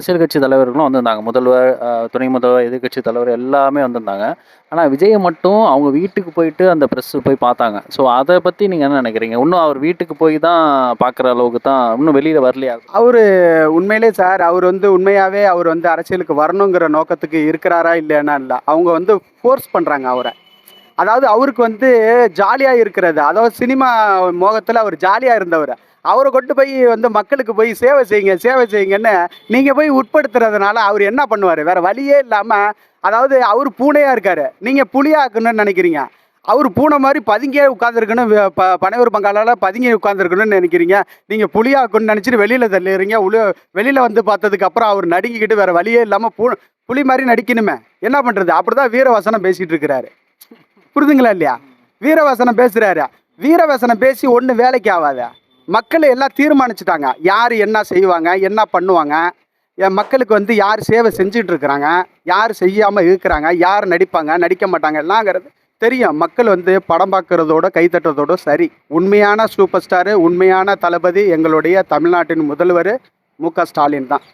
அரசியல் கட்சி தலைவர்களும் வந்திருந்தாங்க. முதல்வர், துணை முதல்வர், எதிர்க்கட்சி தலைவர் எல்லாமே வந்திருந்தாங்க. ஆனா விஜய மட்டும் அவங்க வீட்டுக்கு போயிட்டு அந்த பிரஸ் போய் பார்த்தாங்க. ஸோ அத பத்தி நீங்க என்ன நினைக்கிறீங்க? இன்னும் அவர் வீட்டுக்கு போய் தான் பார்க்குற அளவுக்கு தான் இன்னும் வெளியில வரலையா? அவரு உண்மையிலே சார், அவர் உண்மையாவே அவர் அரசியலுக்கு வரணுங்கிற நோக்கத்துக்கு இருக்கிறாரா இல்லையானா இல்ல. அவங்க ஃபோர்ஸ் பண்றாங்க அவர. அதாவது அவருக்கு ஜாலியா இருக்கிறது. அதாவது சினிமா மோகத்துல அவர் ஜாலியா இருந்தவரு. அவர கொண்டு போய் மக்களுக்கு போய் சேவை செய்யுங்க, சேவை செய்யுங்கன்னு நீங்க போய் உட்படுத்துறதுனால அவர் என்ன பண்ணுவாரு? வேற வழியே இல்லாம, அதாவது அவரு பூனையா இருக்காரு. நீங்க புலியா ஆக்கணும்னு நினைக்கிறீங்க. அவரு பூனை மாதிரி பதுங்கியே உட்காந்துருக்கணும். பனையூர் பங்காளால பதுங்கி உட்காந்துருக்கணும்னு நினைக்கிறீங்க. நீங்க புலியா ஆக்கணும்னு நினைச்சிட்டு வெளியில தள்ளிடுறீங்க. வெளியில பார்த்ததுக்கு அப்புறம் அவர் நடுங்கிக்கிட்டு வேற வழியே இல்லாம புலி மாதிரி நடிக்கணுமே. என்ன பண்றது? அப்படிதான் வீரவசனம் பேசிட்டு இருக்கிறாரு. புரிதுங்களா இல்லையா? வீரவசனம் பேசுறாரு. வீரவசனம் பேசி ஒண்ணு வேலைக்கு ஆகாத. மக்கள் எல்லாம் தீர்மானிச்சுட்டாங்க. யார் என்ன செய்வாங்க, என்ன பண்ணுவாங்க, மக்களுக்கு யார் சேவை செஞ்சுட்டு இருக்கிறாங்க, யார் செய்யாம இருக்கிறாங்க, யார் நடிப்பாங்க, நடிக்க மாட்டாங்க எல்லாங்கிறது தெரியும். மக்கள் படம் பார்க்கறதோட கைத்தட்டுறதோட சரி. உண்மையான சூப்பர் ஸ்டாரு, உண்மையான தளபதி எங்களுடைய தமிழ்நாட்டின் முதல்வர் மு.க. ஸ்டாலின் தான்.